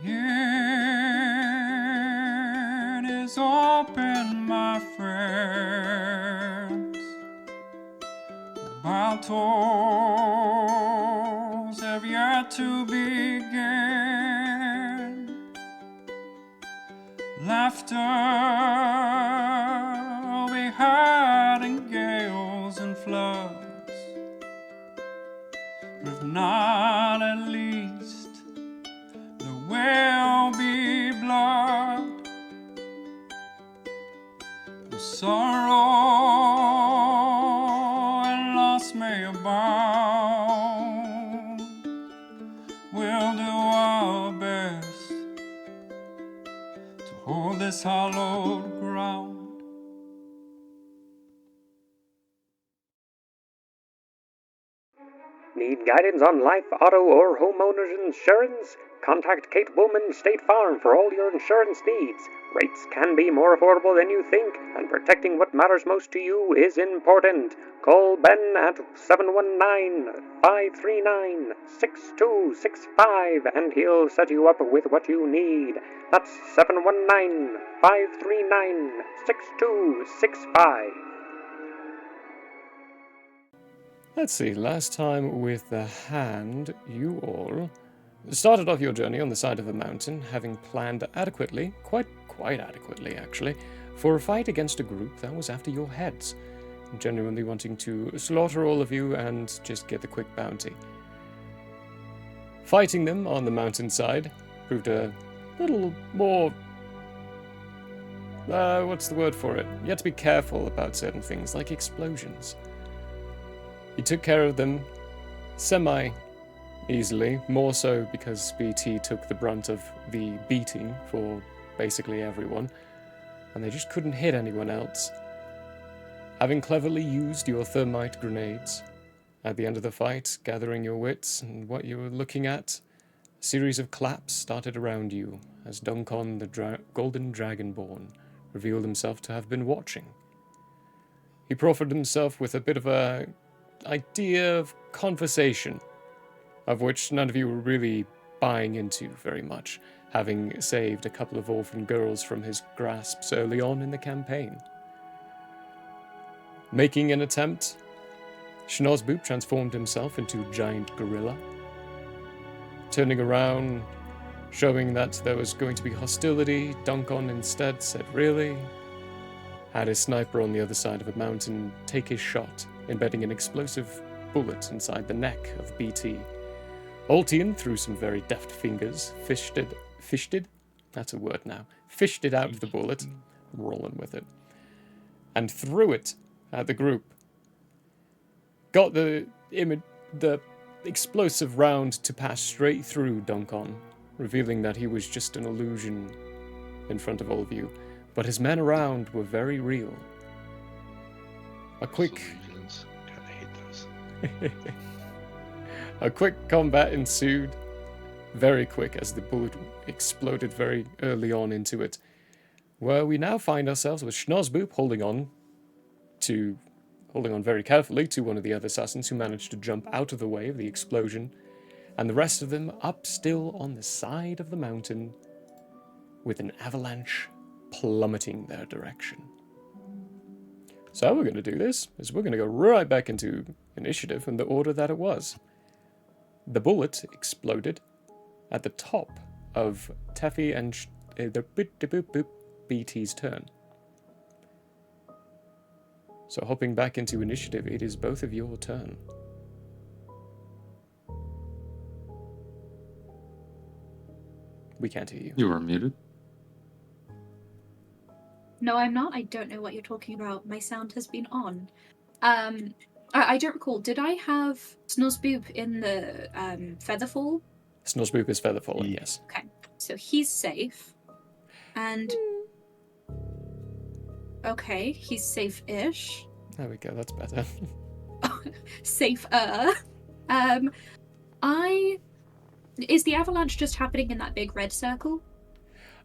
It is open, my friends. Battles have yet to begin. Laughter will be heard in gales and floods, but if not, at least there will be blood. The sorrow and loss may abound. We'll do our best to hold this hallowed ground. Need guidance on life, auto, or homeowners insurance? Contact Kate Woolman State Farm for all your insurance needs. Rates can be more affordable than you think, and protecting what matters most to you is important. Call Ben at 719-539-6265 and he'll set you up with what you need. That's 719-539-6265. Let's see, last time with the hand, you all started off your journey on the side of the mountain, having planned adequately, quite adequately actually, for a fight against a group that was after your heads, genuinely wanting to slaughter all of you and just get the quick bounty. Fighting them on the mountainside proved a little more... what's the word for it? You had to be careful about certain things, like explosions. You took care of them semi-easily, more so because BT took the brunt of the beating for basically everyone, and they just couldn't hit anyone else. Having cleverly used your thermite grenades, at the end of the fight, gathering your wits and what you were looking at, a series of claps started around you as Duncon the Golden Dragonborn revealed himself to have been watching. He proffered himself with a bit of a idea of conversation, of which none of you were really buying into very much, having saved a couple of orphan girls from his grasps early on in the campaign. Making an attempt, Schnozzboop transformed himself into a giant gorilla. Turning around, showing that there was going to be hostility, Duncon instead said, "Really?" Had his sniper on the other side of a mountain take his shot, embedding an explosive bullet inside the neck of BT. Ultian, through some very deft fingers, fished it, that's a word now, fished it out of the bullet, rolling with it, and threw it at the group. Got the explosive round to pass straight through Duncon, revealing that he was just an illusion in front of all of you, but his men around were very real. A quick A quick combat ensued, very quick as the bullet exploded very early on into it, where we now find ourselves with Schnozzboop holding on very carefully to one of the other assassins who managed to jump out of the way of the explosion, and the rest of them up still on the side of the mountain with an avalanche plummeting their direction. So how we're going to do this is we're going to go right back into initiative in the order that it was. The bullet exploded at the top of Teffy and BT's turn. So hopping back into initiative, it is both of your turn. We can't hear you. You are muted. No, I'm not. I don't know what you're talking about. My sound has been on. I don't recall. Did I have Snozzboop in the Featherfall? Snozzboop is Featherfall, yes. Okay, so he's safe. And... Okay, he's safe-ish. There we go, that's better. Safer. Is the avalanche just happening in that big red circle?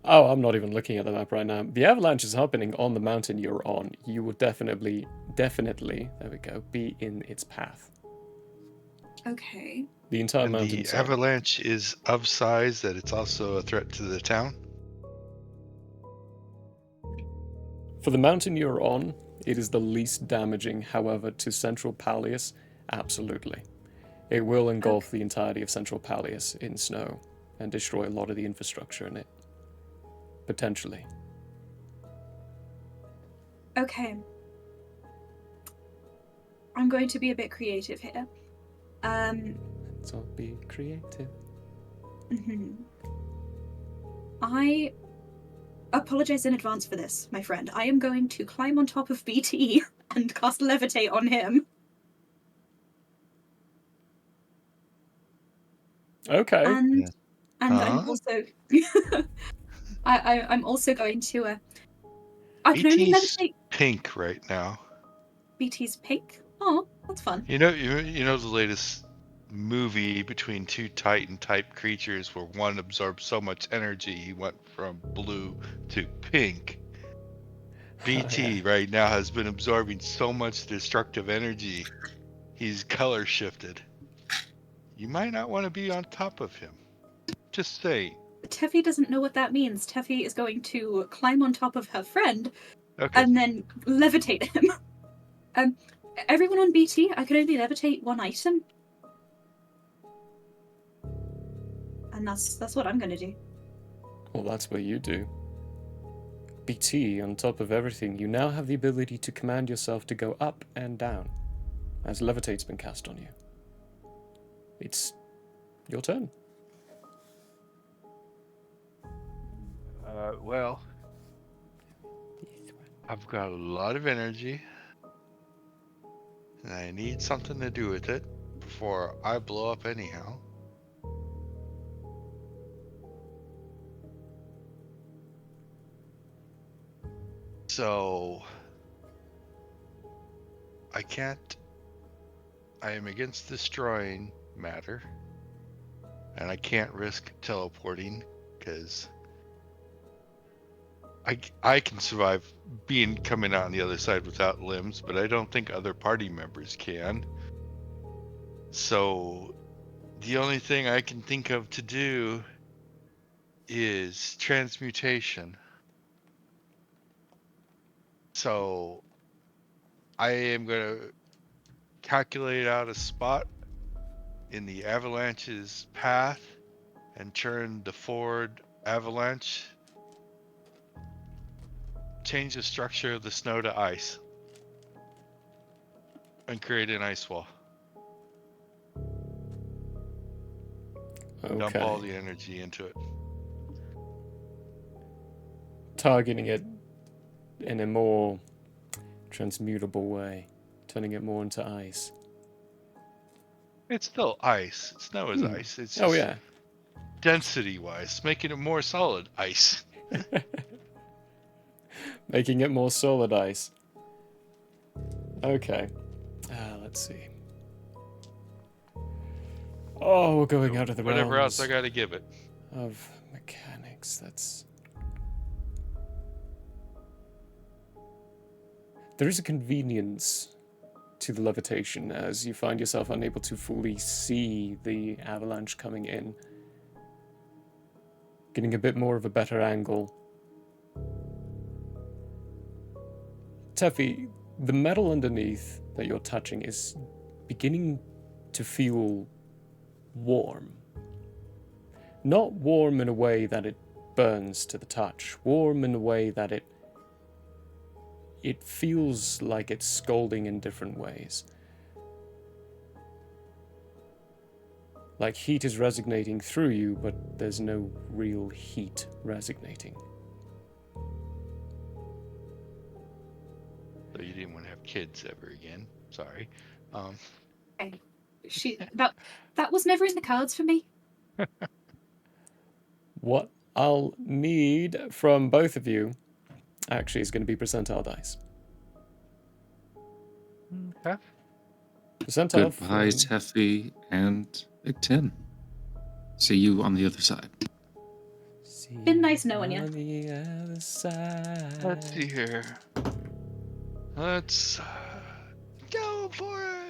Oh, I'm not even looking at the map right now. The avalanche is happening on the mountain you're on. You would definitely, there we go, be in its path. Okay. The entire And the mountainside. avalanche is of size that it's also a threat to the town? For the mountain you're on, it is the least damaging. However, to Central Pallius, absolutely. It will engulf the entirety of Central Pallius in snow and destroy a lot of the infrastructure in it. Potentially. Okay. I'm going to be a bit creative here. Let's all be creative. I apologize in advance for this, my friend. I am going to climb on top of BT and cast Levitate on him. Okay. And I'm Huh? also I'm also going to I can only BT's levitate. pink right now. BT's pink. Oh, that's fun. You know the latest movie between two Titan type creatures where one absorbed so much energy he went from blue to pink. BT right now has been absorbing so much destructive energy, he's color shifted. You might not want to be on top of him. Just saying. Teffy doesn't know what that means. Teffy is going to climb on top of her friend Okay. and then levitate him. Everyone on BT, I can only levitate one item. And that's what I'm going to do. Well, that's what you do. BT, on top of everything, you now have the ability to command yourself to go up and down, as Levitate's been cast on you. It's your turn. Well, I've got a lot of energy, and I need something to do with it before I blow up anyhow. So, I am against destroying matter, and I can't risk teleporting, because I can survive coming out on the other side without limbs, but I don't think other party members can. So the only thing I can think of to do is transmutation. So I am going to calculate out a spot in the avalanche's path and turn the forward avalanche, change the structure of the snow to ice, and create an ice wall. Okay. Dump all the energy into it. Targeting it in a more transmutable way, turning it more into ice. It's still ice. Snow is ice. It's just yeah. density-wise, making it more solid ice. Making it more solid ice. Okay. Let's see. Oh, we're going out of the Whatever realms else I got to give it. of mechanics. There is a convenience to the levitation as you find yourself unable to fully see the avalanche coming in. Getting a bit more of a better angle. Teffy, the metal underneath that you're touching is beginning to feel warm. Not warm in a way that it burns to the touch. Warm in a way that it feels like it's scalding in different ways. Like heat is resonating through you, but there's no real heat resonating. So you didn't want to have kids ever again. Sorry. Okay. That was never in the cards for me. What I'll need from both of you actually is going to be percentile dice. Okay. Percentile. Goodbye, Teffy and Big Tim. See you on the other side. Been nice knowing you. On the other side. Let's see here. Let's go for it.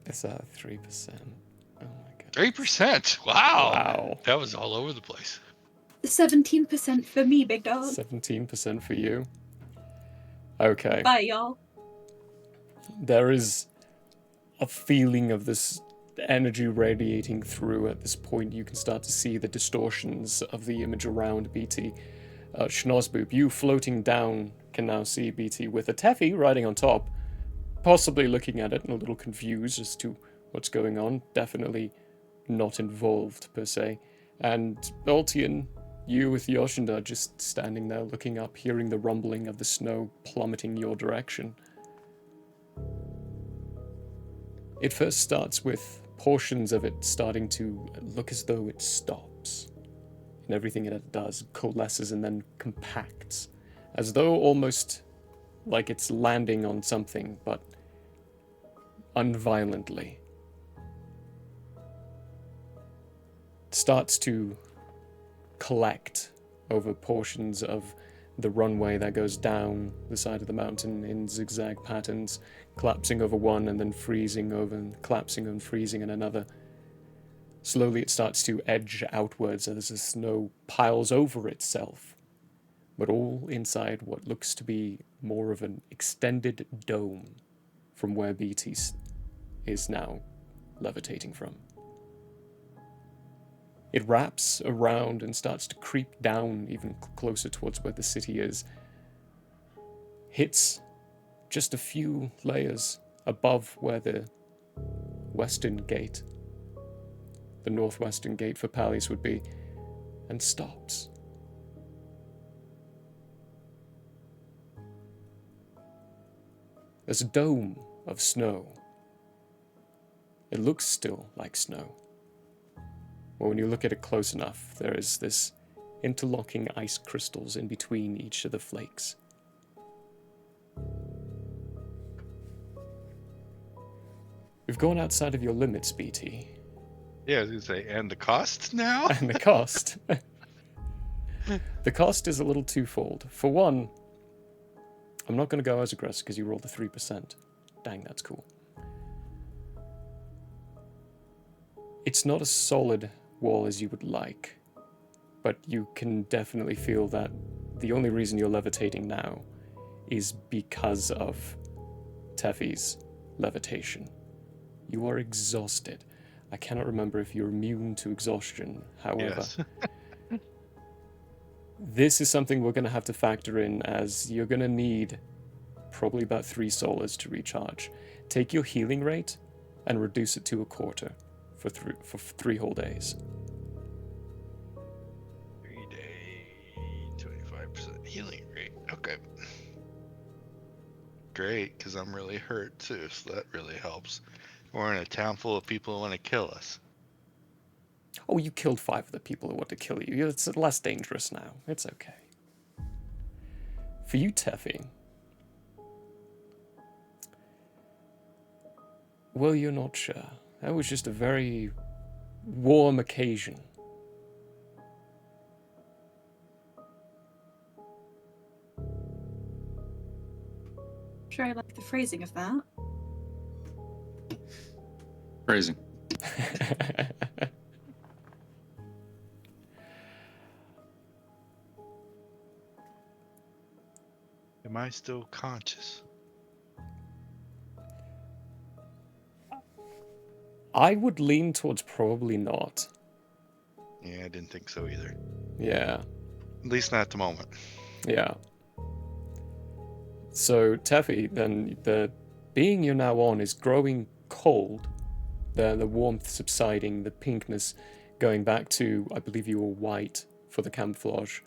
It's at 3%. Oh my god. 3%. Wow. Wow. That was all over the place. 17% for me, big dog. 17% for you. Okay. Bye, y'all. There is a feeling of this energy radiating through. At this point, you can start to see the distortions of the image around BT. Schnozzboop, you floating down can now see BT with a Teffy riding on top, possibly looking at it and a little confused as to what's going on. Definitely not involved, per se. And Ultian, you with Yoshinda just standing there looking up, hearing the rumbling of the snow plummeting your direction. It first starts with portions of it starting to look as though it stops. And everything it does coalesces and then compacts, as though almost like it's landing on something, but unviolently. It starts to collect over portions of the runway that goes down the side of the mountain in zigzag patterns, collapsing over one and then freezing over and collapsing and freezing in another. Slowly it starts to edge outwards as the snow piles over itself, but all inside what looks to be more of an extended dome from where BT is now levitating from. It wraps around and starts to creep down even closer towards where the city is. Hits just a few layers above where the western gate, the northwestern gate for Pallius would be, and stops. There's a dome of snow. It looks still like snow. But when you look at it close enough, there is this interlocking ice crystals in between each of the flakes. We've gone outside of your limits, BT. Yeah, I was going to say, and the cost now? And the cost. The cost is a little twofold. For one, I'm not going to go as aggressive because you rolled a 3%. Dang, that's cool. It's not as solid wall as you would like, but you can definitely feel that the only reason you're levitating now is because of Teffy's levitation. You are exhausted. I cannot remember if you're immune to exhaustion, however. Yes. This is something we're going to have to factor in, as you're going to need probably about 3 solas to recharge. Take your healing rate and reduce it to a quarter for 3 whole days. 3 day, 25% healing rate. Okay. Great, because I'm really hurt too, so that really helps. We're in a town full of people who want to kill us. Oh, you killed 5 of the people who want to kill you. It's less dangerous now. It's okay. For you, Teffy, well, you're not sure. That was just a very warm occasion. Sure, I like the phrasing of that. Phrasing. Am I still conscious? I would lean towards probably not. Yeah, I didn't think so either. Yeah. At least not at the moment. Yeah. So, Teffy, then the being you're now on is growing cold. The warmth subsiding, the pinkness going back to, I believe you were white for the camouflage.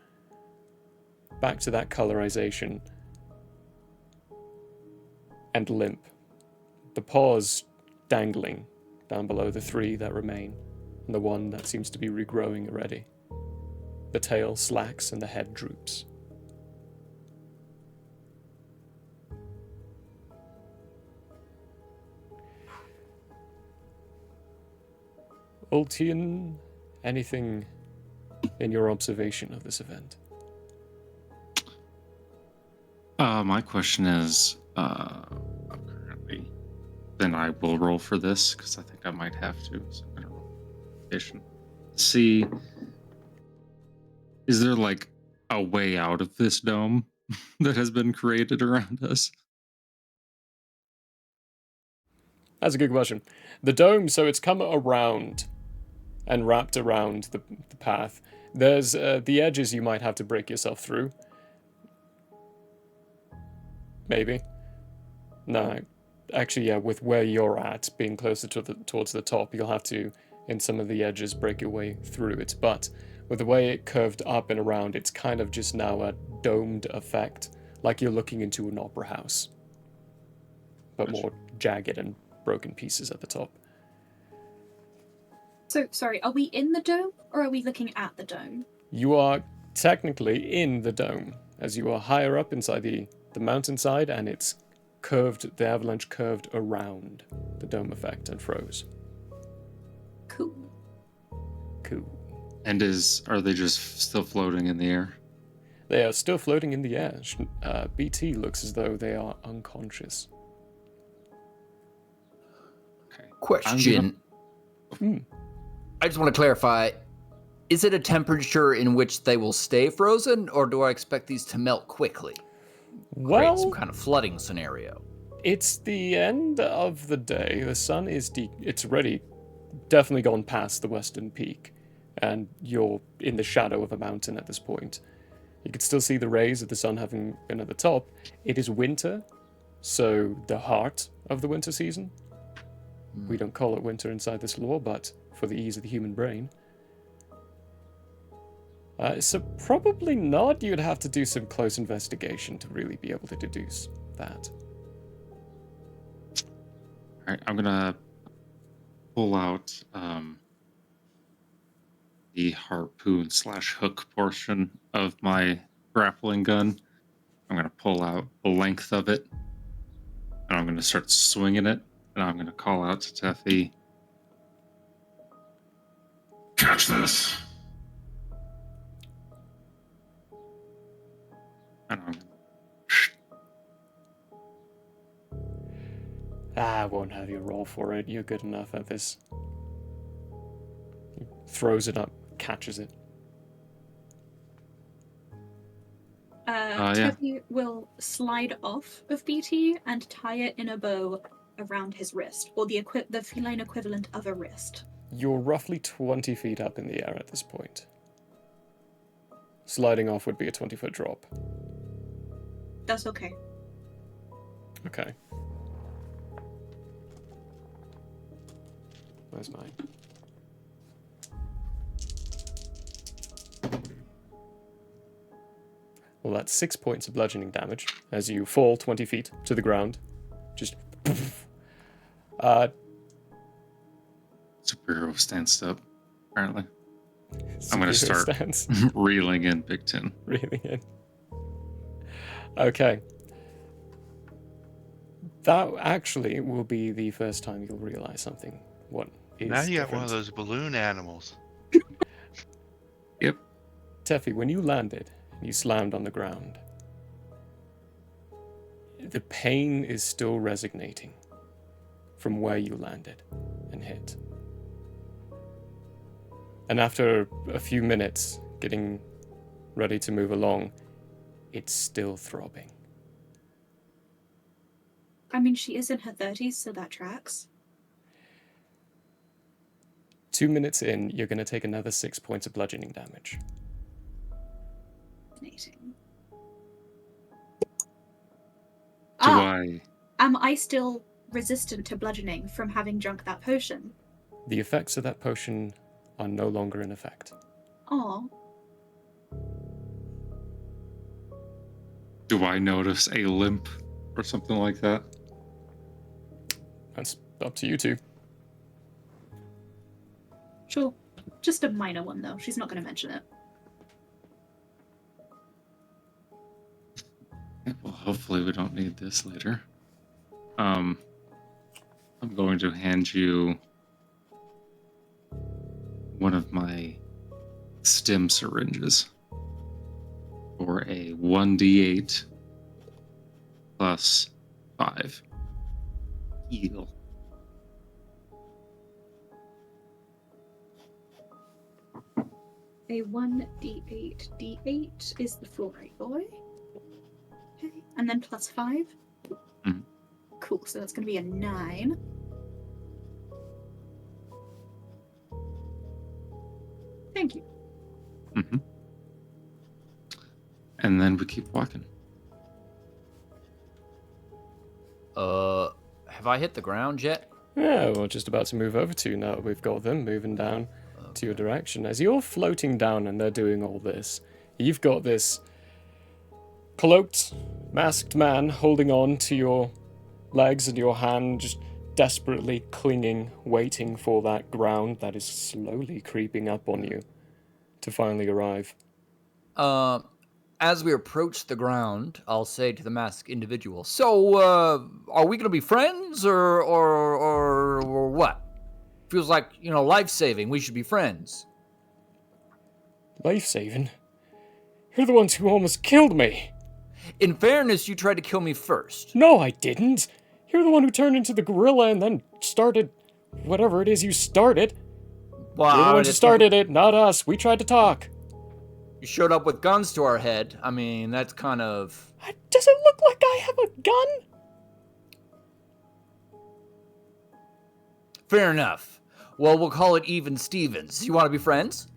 Back to that colorization. And limp. The paws dangling down below the 3 that remain, and the one that seems to be regrowing already. The tail slacks and the head droops. Ultian, anything in your observation of this event? My question is, currently, then I will roll for this, because I think I might have to. So I'm going to roll patient. See, is there like a way out of this dome that has been created around us? That's a good question. The dome, so it's come around and wrapped around the path. There's the edges you might have to break yourself through. Maybe. No. Actually, yeah, with where you're at, being closer to towards the top, you'll have to, in some of the edges, break your way through it. But with the way it curved up and around, it's kind of just now a domed effect, like you're looking into an opera house. But more jagged and broken pieces at the top. So, sorry, are we in the dome, or are we looking at the dome? You are technically in the dome, as you are higher up inside the mountainside, and it's curved, the avalanche curved around the dome effect and froze. Cool. And are they just still floating in the air? They are still floating in the air. BT looks as though they are unconscious. Okay. Question. I just want to clarify. Is it a temperature in which they will stay frozen, or do I expect these to melt quickly? Create some kind of flooding scenario. It's the end of the day. The sun is it's already definitely gone past the western peak, and you're in the shadow of a mountain at this point. You could still see the rays of the sun having been at the top. It is winter, so the heart of the winter season. We don't call it winter inside this lore, but for the ease of the human brain. So probably not. You'd have to do some close investigation to really be able to deduce that. All right, I'm gonna pull out the harpoon/hook portion of my grappling gun. I'm gonna pull out the length of it, and I'm gonna start swinging it. And I'm gonna call out to Teffy. Catch this. And I'm I won't have you roll for it. You're good enough at this. He throws it up, catches it. Teffy will slide off of BT and tie it in a bow around his wrist, or the feline equivalent of a wrist. You're roughly 20 feet up in the air at this point. Sliding off would be a 20-foot drop. That's okay. Okay. Where's mine? Well, that's 6 points of bludgeoning damage as you fall 20 feet to the ground. Just... Superhero stance up, apparently. I'm going to start reeling in Big Tin. Reeling in. Okay. That actually will be the first time you'll realize something. What is now you got different. one of those balloon animals. Yep. Teffy, when you landed, you slammed on the ground. The pain is still resonating from where you landed and hit. And after a few minutes, getting ready to move along, it's still throbbing. I mean, she is in her 30s, so that tracks. 2 minutes in, you're going to take another 6 points of bludgeoning damage. Fascinating. Am I still resistant to bludgeoning from having drunk that potion? The effects of that potion are no longer in effect. Aw. Do I notice a limp or something like that? That's up to you two. Sure. Just a minor one, though. She's not going to mention it. Well, hopefully we don't need this later. I'm going to hand you one of my stim syringes for a 1d8 plus 5 heal. a 1d8. D8 is the fluorite boy. Okay. And then plus 5. Mhm. Cool, so that's going to be a 9. Thank you. Mm-hmm. And then we keep walking. Have I hit the ground yet? Yeah, we're just about to move over to you now. We've got them moving down to your direction. As you're floating down and they're doing all this, you've got this cloaked, masked man holding on to your legs and your hand, just desperately clinging, waiting for that ground that is slowly creeping up on you to finally arrive. As we approach the ground, I'll say to the masked individual, "So, are we gonna be friends, or what? Feels like, life-saving. We should be friends." Life-saving? You're the ones who almost killed me! In fairness, you tried to kill me first. No, I didn't! You're the one who turned into the gorilla and then started whatever it is you started. Wow, You're the ones who started it, not us. We tried to talk. You showed up with guns to our head. I mean, that's kind of... Does it look like I have a gun? Fair enough. Well, we'll call it even Stevens. You want to be friends?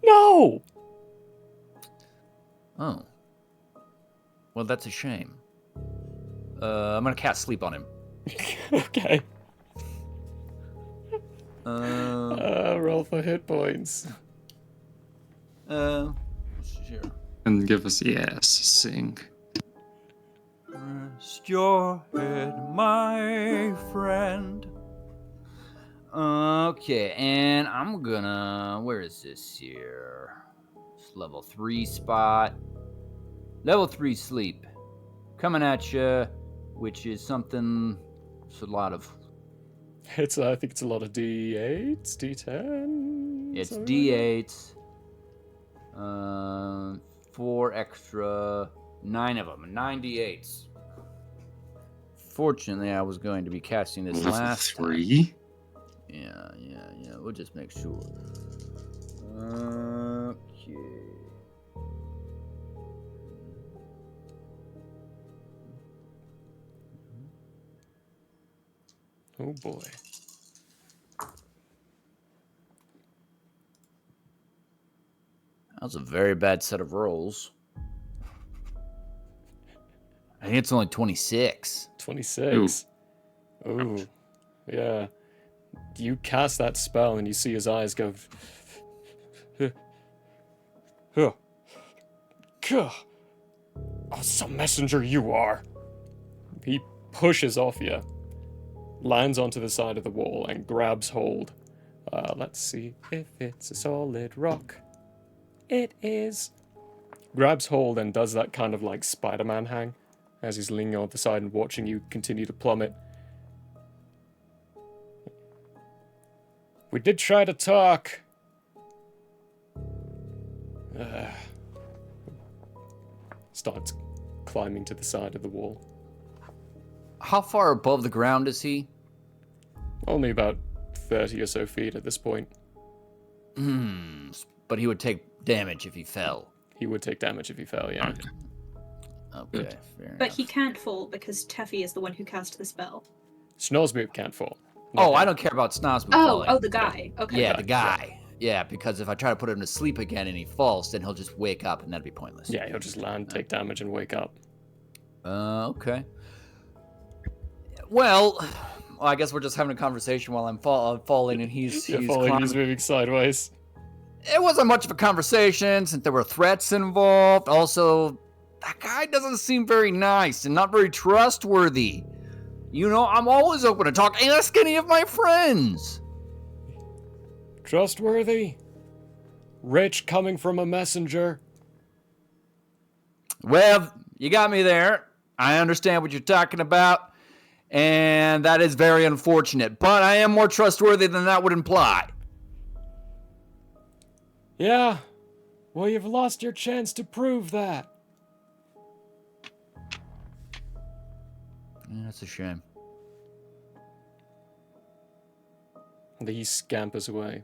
No! Oh. Well, that's a shame. I'm gonna cast sleep on him. Okay. Uh, Roll for hit points. Sure. And give us, yes, sing. Rest your head, my friend. Okay, and I'm gonna... Where is this here? It's level 3 spot. Level 3 sleep. Coming at you, which is something... It's a lot of... I think it's a lot of D8s, D10. It's something D8s. 4 extra, 9 of them, 9 D8s. Fortunately, I was going to be casting this Level last 3? time. Yeah. We'll just make sure. Okay. Oh boy. That was a very bad set of rolls. I think it's only 26. 26. Ooh. Yeah. You cast that spell and you see his eyes go... Oh, some messenger you are. He pushes off you, lands onto the side of the wall and grabs hold. Let's see if it's a solid rock. It is. Grabs hold and does that kind of like Spider-Man hang as he's leaning on the side and watching you continue to plummet. We did try to talk. Starts climbing to the side of the wall. How far above the ground is he? Only about 30 or so feet at this point. But he would take damage if he fell. He would take damage if he fell, yeah. Okay, fair enough. But he can't fall because Teffy is the one who cast the spell. Snoresboop can't fall. Not Oh, I him. don't care about Snosboop falling. Oh, the guy. Okay. Yeah, the guy. Yeah, because if I try to put him to sleep again and he falls, then he'll just wake up and that'd be pointless. Yeah, he'll just land, take damage, and wake up. Okay. Well, I guess we're just having a conversation while I'm falling and he's You're he's falling, climbing. he's moving sideways. It wasn't much of a conversation since there were threats involved. Also, that guy doesn't seem very nice and not very trustworthy. You know, I'm always open to talk. Ask any of my friends. Trustworthy? Rich coming from a messenger? Well, you got me there. I understand what you're talking about. And that is very unfortunate. But I am more trustworthy than that would imply. Yeah. Well, you've lost your chance to prove that. Yeah, that's a shame. And he scampers away.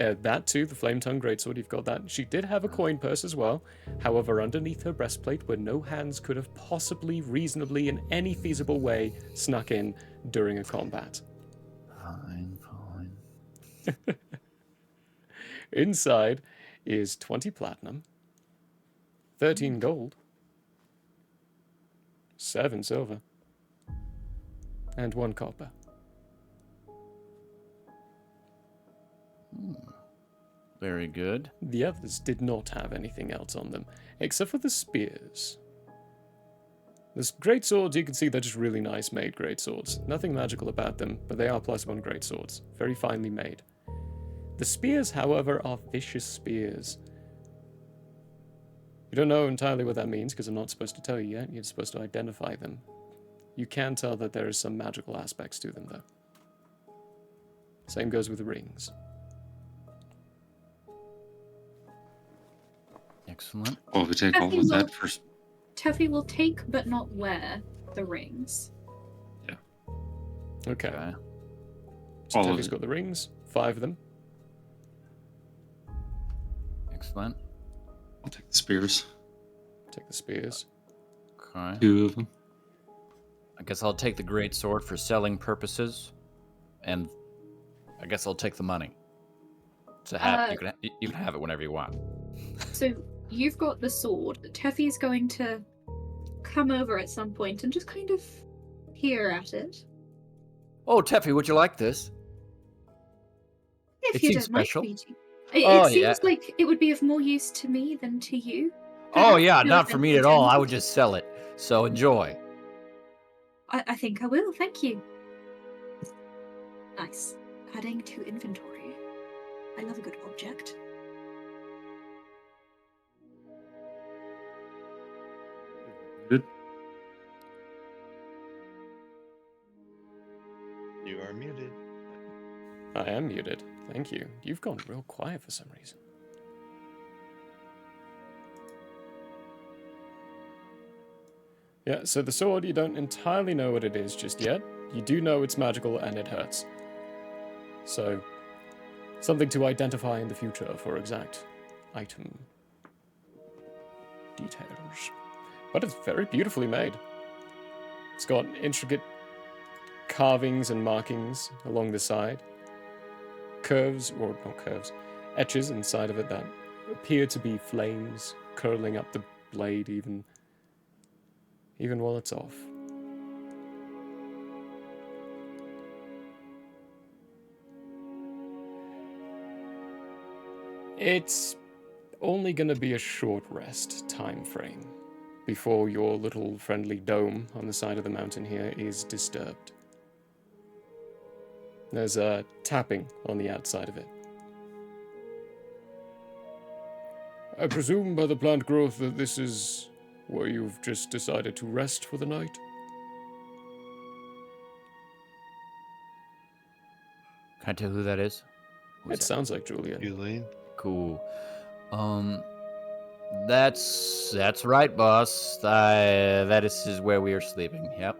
That too, the Flame Tongue Greatsword, you've got that. She did have a coin purse as well. However, underneath her breastplate, where no hands could have possibly, reasonably, in any feasible way, snuck in during a combat. Fine. Inside is 20 platinum, 13 gold, 7 silver, and 1 copper. Very good. The others did not have anything else on them, except for the spears. The great swords, you can see they're just really nice made great swords. Nothing magical about them, but they are +1 great swords. Very finely made. The spears, however, are vicious spears. You don't know entirely what that means, because I'm not supposed to tell you yet. You're supposed to identify them. You can tell that there is some magical aspects to them, though. Same goes with the rings. Excellent. Oh, we take all of that first. Teffy will take but not wear the rings. Okay. Okay. So All of Teffy's it. got the rings, 5 of them. Excellent. I'll take the spears. Take the spears. Okay. 2 of them. I guess I'll take the great sword for selling purposes, and I guess I'll take the money. To have you can have it whenever you want. So you've got the sword. Teffy's going to come over at some point and just kind of peer at it. Oh, Teffy, would you like this? If It you seems don't mind special. me to. It Oh, seems yeah. like it would be of more use to me than to you. Oh Perhaps yeah, no not for offense me at all. I intended. would just sell it. So enjoy. I think I will, thank you. Nice. Adding to inventory. I love a good object. Good. You are muted. I am muted. Thank you. You've gone real quiet for some reason. Yeah, so the sword, you don't entirely know what it is just yet. You do know it's magical and it hurts. So, something to identify in the future for exact item details. But it's very beautifully made. It's got intricate carvings and markings along the side. Curves, or not curves, etches inside of it that appear to be flames curling up the blade even while it's off. It's only going to be a short rest time frame before your little friendly dome on the side of the mountain here is disturbed. There's a tapping on the outside of it. I presume by the plant growth that this is where you've just decided to rest for the night? Can I tell who that is? Who's It that? sounds like Julia. Elaine? Cool. That's right, boss. That is where we are sleeping. Yep.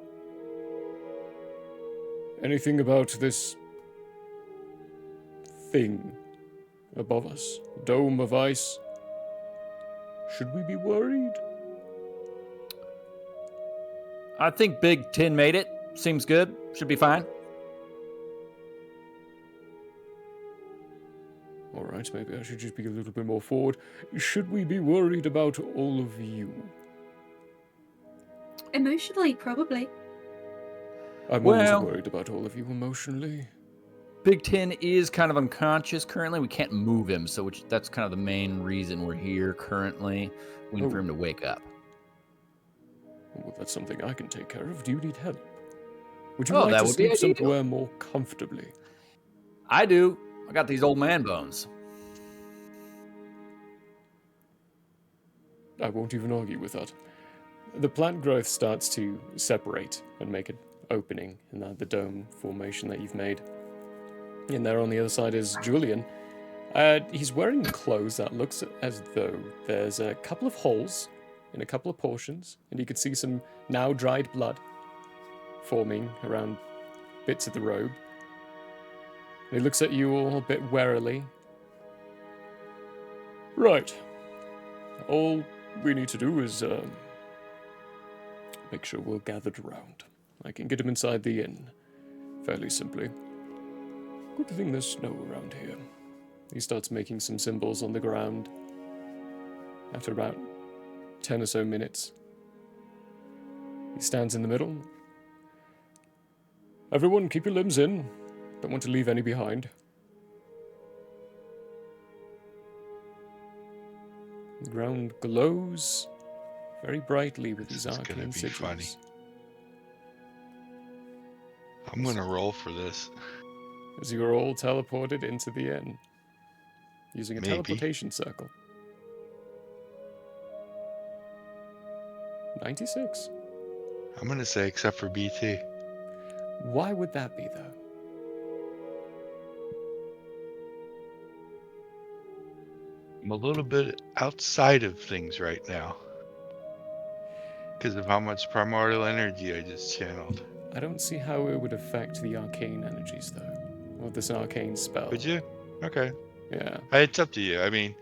Anything about this thing above us? Dome of ice? Should we be worried? I think Big Tin made it. Seems good. Should be fine. Alright, maybe I should just be a little bit more forward. Should we be worried about all of you? Emotionally, probably. I'm Well- always worried about all of you emotionally. Big Tin is kind of unconscious currently. We can't move him, so that's kind of the main reason we're here currently. Waiting for him to wake up. Well, that's something I can take care of. Do you need help? Would you Oh, like that to would be sleep ideal. somewhere more comfortably? I do. I got these old man bones. I won't even argue with that. The plant growth starts to separate and make an opening in the dome formation that you've made. And there on the other side is Julian. He's wearing clothes that looks as though there's a couple of holes in a couple of portions, and you can see some now dried blood forming around bits of the robe. And he looks at you all a bit warily, Right. All we need to do is make sure we're gathered around. I can get him inside the inn fairly simply. Good thing there's snow around here. He starts making some symbols on the ground. After about 10 or so minutes, he stands in the middle. Everyone, keep your limbs in. Don't want to leave any behind. The ground glows very brightly with these This is gonna arcane be funny. sigils. I'm gonna roll for this. As you are all teleported into the inn, using a Maybe. teleportation circle. 96. I'm gonna say except for BT. Why would that be, though? I'm a little bit outside of things right now. Because of how much primordial energy I just channeled. I don't see how it would affect the arcane energies, though. Or this arcane spell. Would you? Okay. Yeah. It's up to you. I mean,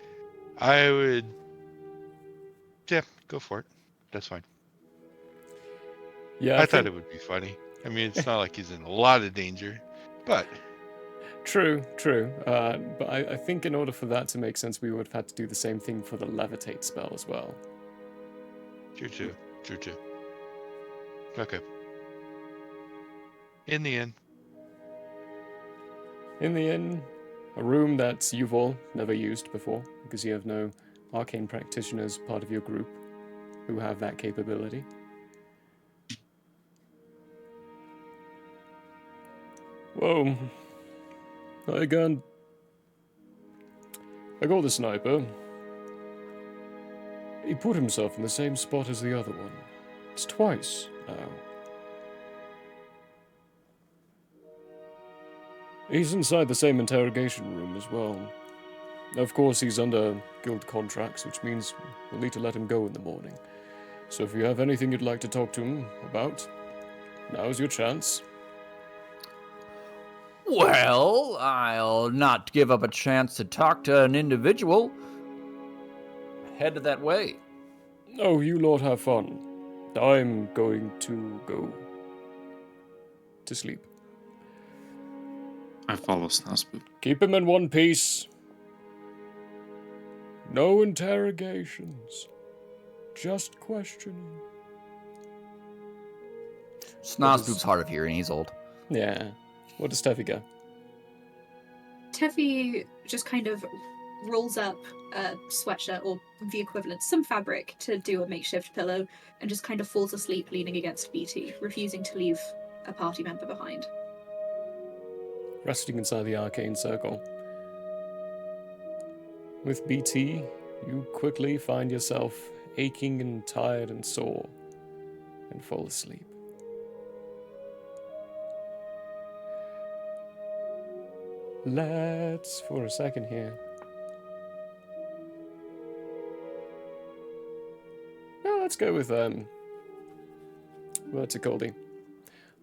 I would... Yeah, go for it. That's fine. Yeah, I thought it would be funny. I mean, it's not like he's in a lot of danger, but... True. But I think in order for that to make sense, we would have had to do the same thing for the levitate spell as well. True. Okay. In the end. In the inn, a room that you've all never used before, because you have no arcane practitioners part of your group who have that capability. Whoa. I got the sniper. He put himself in the same spot as the other one. It's twice now. He's inside the same interrogation room as well. Of course, he's under guild contracts, which means we'll need to let him go in the morning. So if you have anything you'd like to talk to him about, now's your chance. Well, I'll not give up a chance to talk to an individual. Headed that way. Oh, you lot have fun. I'm going to go to sleep. I follow Snazboop. Keep him in one piece. No interrogations. Just questioning. Snozboop's hard of hearing, he's old. Yeah. Where does Teffy go? Teffy just kind of rolls up a sweatshirt or the equivalent, some fabric, to do a makeshift pillow, and just kind of falls asleep leaning against BT, refusing to leave a party member behind. Resting inside the arcane circle. With BT, you quickly find yourself aching and tired and sore, and fall asleep. Let's, for a second here. Oh, let's go with, what's it called?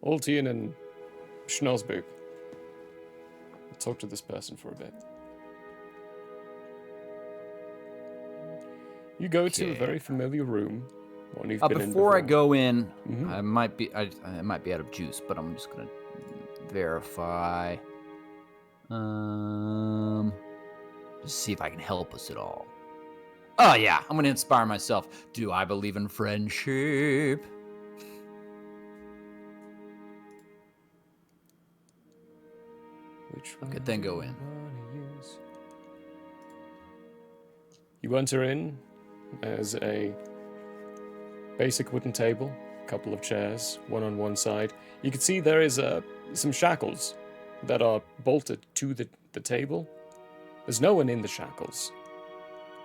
Altian and Schnozboop. I'll talk to this person for a bit. You go to a very familiar room. One you've been in Before I go in, Mhm. I might be out of juice, but I'm just gonna verify. Just see if I can help us at all. Oh yeah, I'm gonna inspire myself. Do I believe in friendship? Which one Okay, then go in. do you wanna use? You enter in. There's a basic wooden table, a couple of chairs, one on one side. You can see there is some shackles that are bolted to the table. There's no one in the shackles,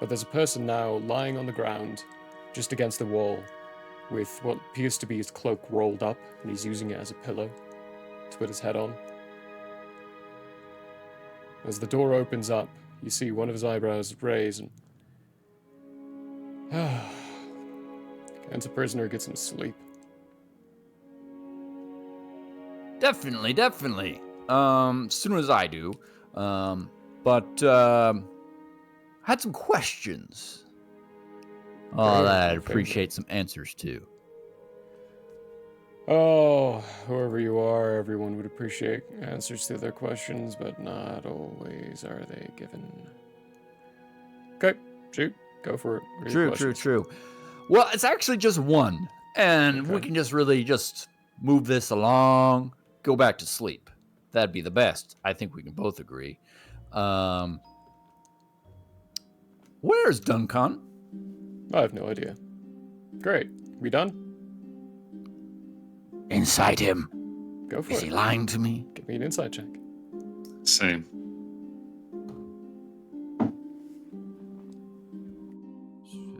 but there's a person now lying on the ground just against the wall with what appears to be his cloak rolled up, and he's using it as a pillow to put his head on. As the door opens up, you see one of his eyebrows raise and and a prisoner gets some sleep. Definitely. As soon as I do. But had some questions. Great, Oh, that my I'd favorite. appreciate some answers to. Oh, whoever you are, everyone would appreciate answers to their questions, but not always are they given. Okay, shoot, go for it. What are your questions? True. Well, it's actually just one, and we Okay. can just really just move this along, go back to sleep. That'd be the best. I think we can both agree. Where's Duncon? I have no idea. Great. We done? Inside him. Go for Is it. he lying to me? Give me an insight check. Same.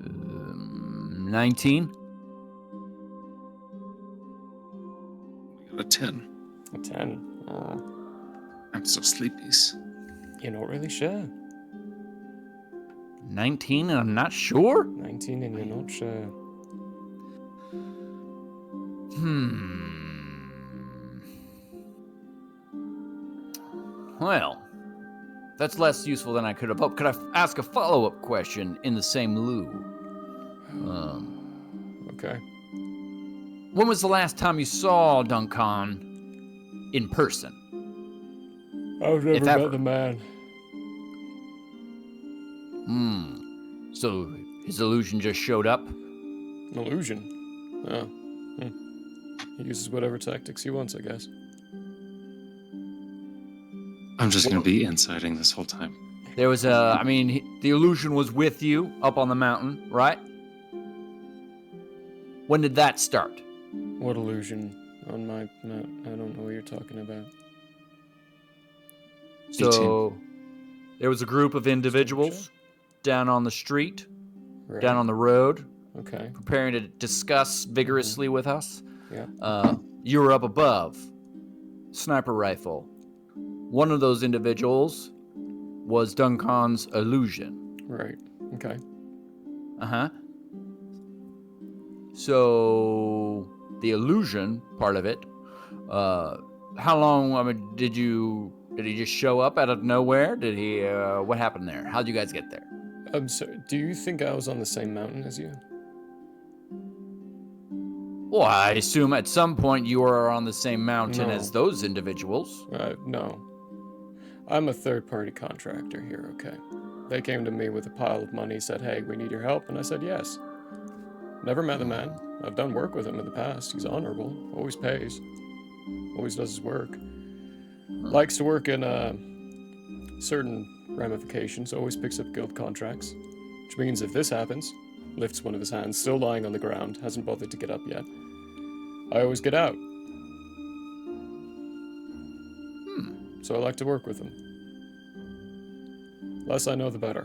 Um, 19? We got a 10. A 10. I'm so sleepies. You're not really sure. 19 and I'm not sure? 19 and you're not sure. Well, that's less useful than I could have hoped. Could I ask a follow-up question in the same lieu? Okay. When was the last time you saw Duncon in person? I've never If met ever. the man. So his illusion just showed up? An illusion. Oh. He uses whatever tactics he wants, I guess. I'm just going to be inciting this whole time. There was the illusion was with you up on the mountain, right? When did that start? What illusion on my map? I don't know what you're talking about. So there was a group of individuals down on the street, Right. down on the road, Okay. preparing to discuss vigorously with us. Yeah. You were up above, sniper rifle. One of those individuals was Duncon's illusion. Right. Okay. So the illusion part of it, how long, did he just show up out of nowhere? Did he, what happened there? How'd you guys get there? I'm sorry. Do you think I was on the same mountain as you? Well, I assume at some point you were on the same mountain No. as those individuals. No. I'm a third-party contractor here, okay? They came to me with a pile of money, said, hey, we need your help, and I said yes. Never met the man. I've done work with him in the past. He's honorable, always pays, always does his work. Likes to work in certain ramifications, always picks up guild contracts. Which means if this happens, lifts one of his hands, still lying on the ground, hasn't bothered to get up yet. I always get out. So I like to work with him. Less I know, the better.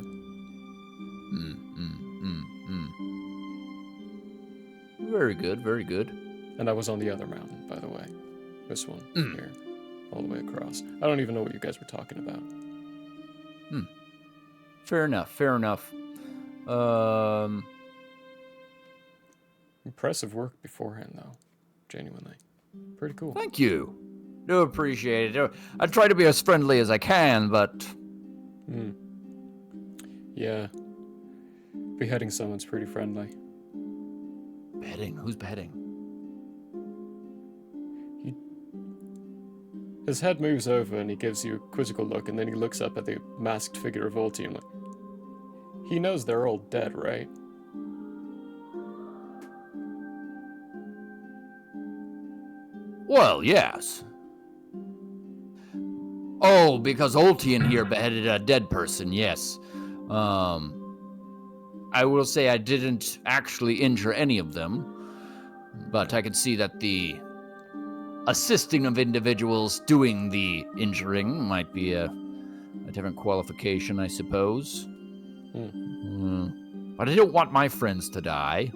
Very good, very good. And I was on the other mountain, by the way. This one, here. All the way across. I don't even know what you guys were talking about. Fair enough. Impressive work beforehand, though. Genuinely. Pretty cool. Thank you. Do appreciate it. I try to be as friendly as I can, but Yeah. Beheading someone's pretty friendly. beheading? Who's beheading? His head moves over and he gives you a quizzical look, and then he looks up at the masked figure of Ulti and like... He knows they're all dead, right? Well, yes. Oh, because Ultian here beheaded a dead person, yes. I will say I didn't actually injure any of them, but I could see that the assisting of individuals doing the injuring might be a different qualification, I suppose. But I don't want my friends to die.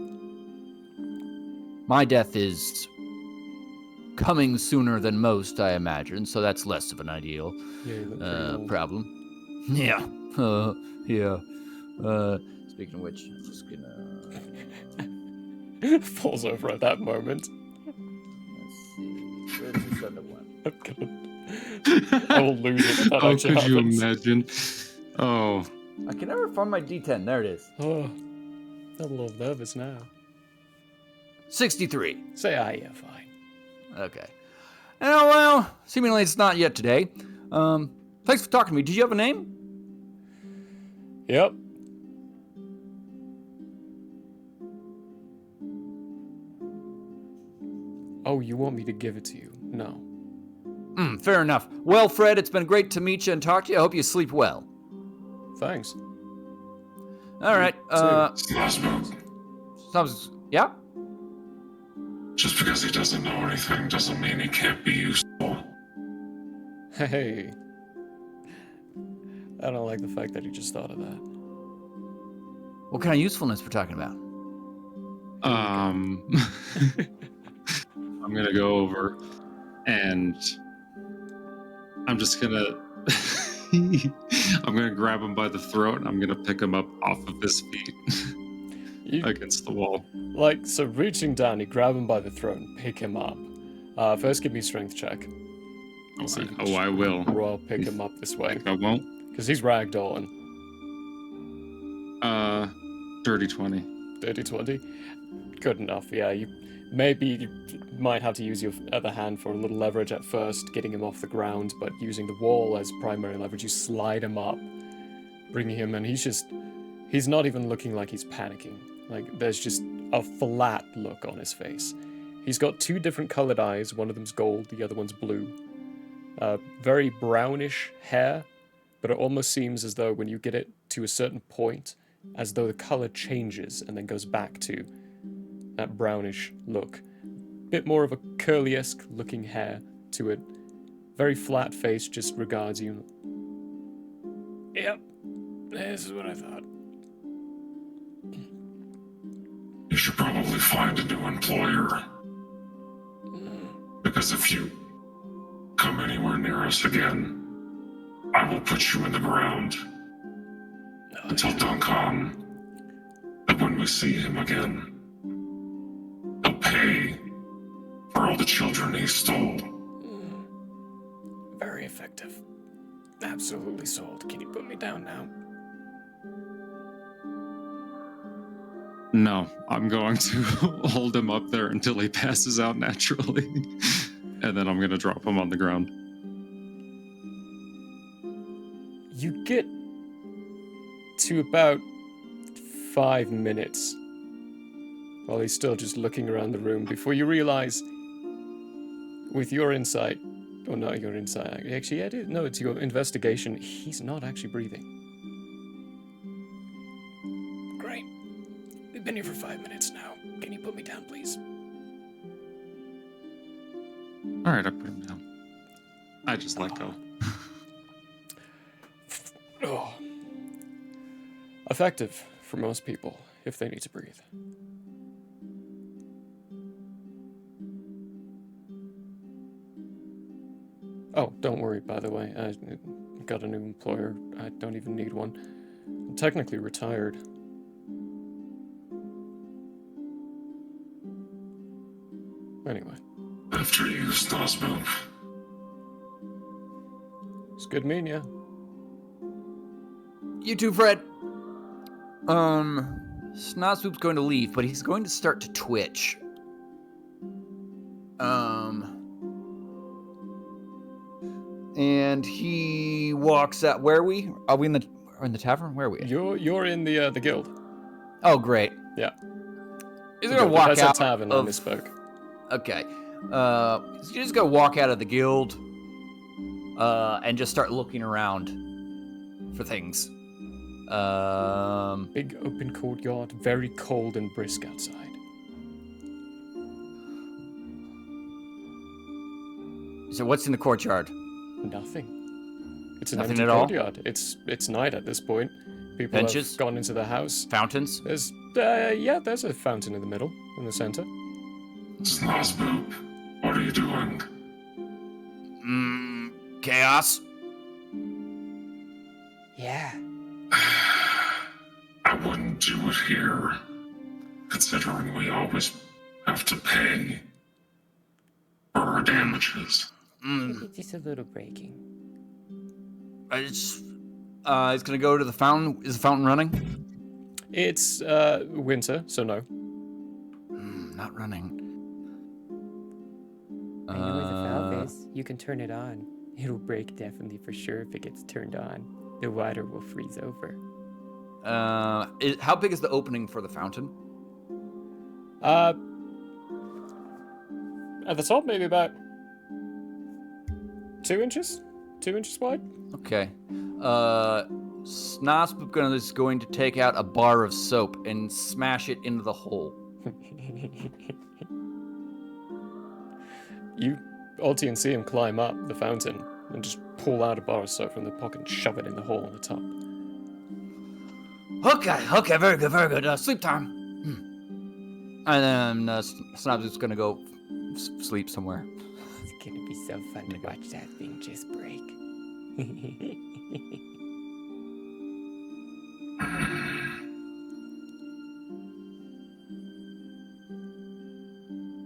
My death is coming sooner than most, I imagine, so that's less of an ideal Yeah, you look pretty old. problem. Yeah. Yeah. Speaking of which, I'm just gonna... Falls over at that moment. Let's see. Where's this other one? I will lose it. That Oh, actually could you happens. imagine? Oh, I can never find my D10. There it is. Oh, I'm a little nervous now. 63. Say yeah, fine. Okay. Oh, well, seemingly it's not yet today. Thanks for talking to me. Did you have a name? Yep. Oh, you want me to give it to you? No. Fair enough. Well, Fred, it's been great to meet you and talk to you. I hope you sleep well. Thanks. All right. Snazbook, Yeah? just because he doesn't know anything doesn't mean he can't be useful. Hey. I don't like the fact that you just thought of that. What kind of usefulness we're talking about? I'm gonna go over and I'm just gonna I'm gonna grab him by the throat and I'm gonna pick him up off of his feet against the wall. So reaching down, you grab him by the throat and pick him up. First give me a strength check. I will. Roll, pick him up this way. I won't. Because he's ragdolling. Dirty 20. Dirty 20? Good enough, yeah. You might have to use your other hand for a little leverage at first, getting him off the ground, but using the wall as primary leverage, you slide him up, bringing him, and he's not even looking like he's panicking. Like, there's just a flat look on his face. He's got two different colored eyes, one of them's gold, the other one's blue. Very brownish hair, but it almost seems as though when you get it to a certain point, as though the color changes and then goes back to that brownish look. Bit more of a curly-esque looking hair to it. Very flat face, just regards you. Yep, this is what I thought. You should probably find a new employer. Because if you come anywhere near us again, I will put you in the ground. And tell Duncon that when we see him again, he'll pay for all the children he stole. Very effective. Absolutely sold. Can you put me down now? No, I'm going to hold him up there until he passes out naturally. And then I'm going to drop him on the ground. You get to about 5 minutes while he's still just looking around the room before you realize, with your insight, or not your insight, actually, it's your investigation, he's not actually breathing. Great. We've been here for 5 minutes now. Can you put me down, please? All right, I put him down. I just let go. Oh. Effective for most people, if they need to breathe. Oh, don't worry, by the way. I got a new employer. I don't even need one. I'm technically retired. Anyway. After you, Snazbook. It's good meeting you. You too, Fred. Snozboop's going to leave, but he's going to start to twitch. And he walks out. Where are we? Are we in the tavern? Where are we? You're in the guild. Oh, great. Yeah. He's gonna walk That's out a tavern. of. I misspoke. Okay. He's just gonna walk out of the guild. And just start looking around for things. Big open courtyard, very cold and brisk outside. So what's in the courtyard? Nothing. It's an Nothing empty at all? courtyard. It's night at this point. People Benches? have gone into the house. Fountains? There's there's a fountain in the middle, in the center. Snazboop, what are you doing? Chaos? Yeah. I wouldn't do it here, considering we always have to pay for our damages. It's just a little breaking. He's gonna go to the fountain. Is the fountain running? It's winter, so no. Not running. I know where the valve is. You can turn it on. It'll break definitely for sure if it gets turned on. The water will freeze over. How big is the opening for the fountain? At the top, maybe about 2 inches? 2 inches wide? Okay. Snosp is going to take out a bar of soap and smash it into the hole. You, Alti, and see him climb up the fountain and just pull out a bar of soap from the pocket and shove it in the hole on the top. Okay, very good. Sleep time. And then Snobs is gonna go sleep somewhere. It's gonna be so fun to watch that thing just break.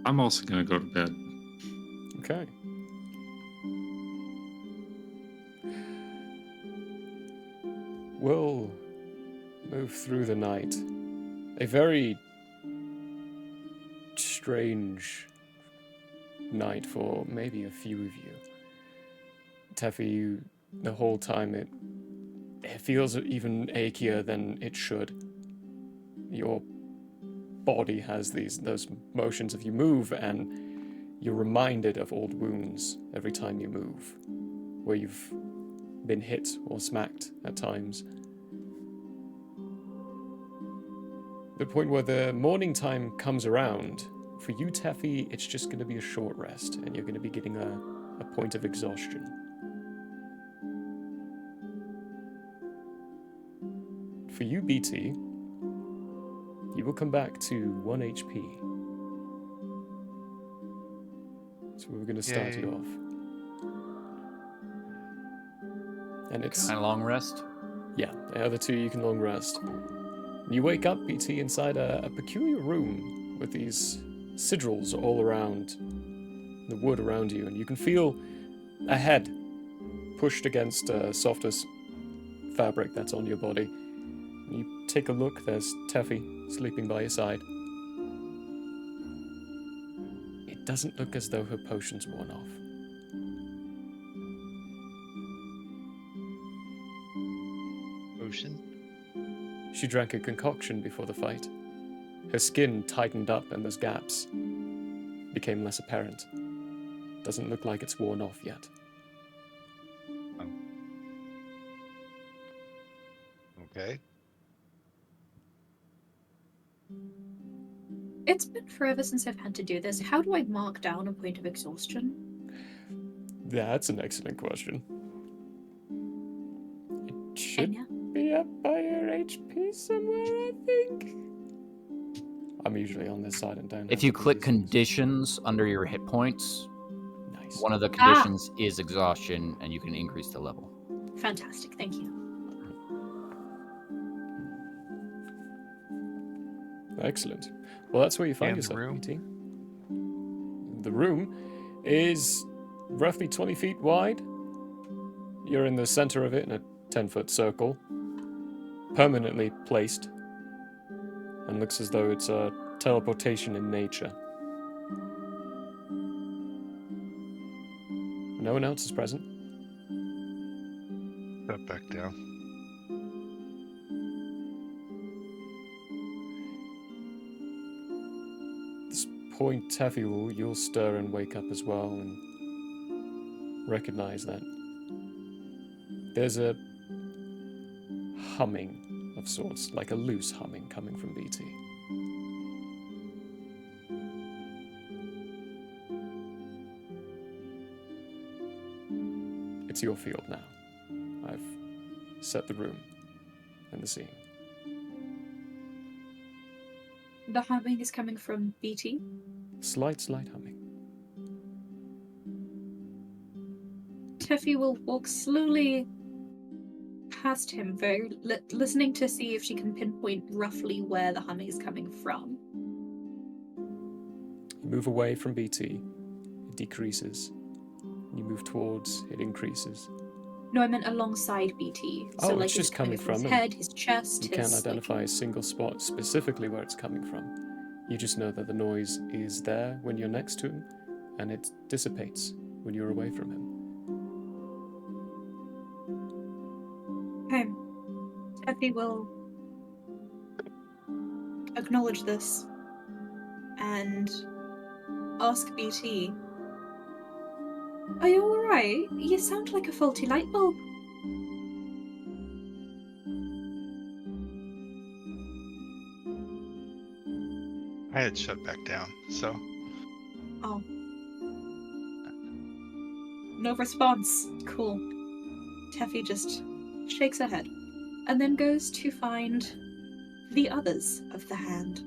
I'm also gonna go to bed. Okay. We'll move through the night. A very strange night for maybe a few of you. Teffy, the whole time it feels even achier than it should. Your body has those motions if you move, and you're reminded of old wounds every time you move, where you've been hit or smacked at times. The point where the morning time comes around, for you, Teffy, it's just going to be a short rest, and you're going to be getting a point of exhaustion. For you, BT, you will come back to 1 HP. So we're going to start you off. And it's... Can I long rest? Yeah, the other two you can long rest. You wake up, BT, inside a peculiar room with these sigils all around, the wood around you, and you can feel a head pushed against a softer fabric that's on your body. You take a look, there's Teffy sleeping by your side. It doesn't look as though her potion's worn off. Potion? She drank a concoction before the fight. Her skin tightened up and those gaps became less apparent. Doesn't look like it's worn off yet. Okay. It's been forever since I've had to do this. How do I mark down a point of exhaustion? That's an excellent question. It should Enya? be up by your HP somewhere, I think. I'm usually on this side and don't. If you click conditions under your hit points, Nice. one of the conditions is exhaustion, and you can increase the level. Fantastic, thank you. Excellent. Well, that's where you find And the yourself, room? BT. The room is roughly 20 feet wide. You're in the center of it in a 10-foot circle, permanently placed, and looks as though it's a teleportation in nature. No one else is present. Step back down. Point, Teffy, you'll stir and wake up as well and recognize that there's a humming of sorts, like a loose humming coming from BT. It's your field now. I've set the room and the scene. The humming is coming from BT. Slight humming. Teffy will walk slowly past him, listening to see if she can pinpoint roughly where the humming is coming from. You move away from BT, it decreases. You move towards, it increases. No, I meant alongside BT. So Oh, like it's just coming his from him. head, his chest, You his can't identify a single spot specifically where it's coming from. You just know that the noise is there when you're next to him, and it dissipates when you're away from him. Okay. Effie will acknowledge this and ask BT, "Are you alright? You sound like a faulty light bulb." I had it shut back down, so. Oh. No response. Cool. Teffy just shakes her head and then goes to find the others of the hand.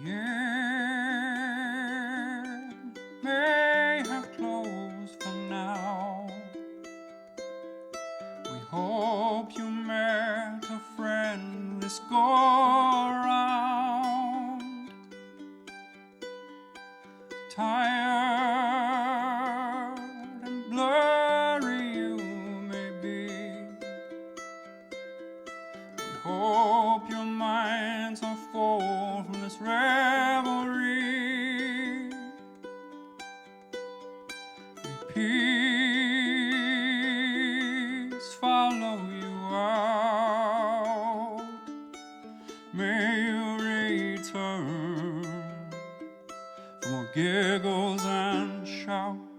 The air may have closed for now. We hope you met a friend this go around. Tired and blurry you may be. We hope your minds are full from this revelry. May peace follow you out. May you return for more giggles and shouts.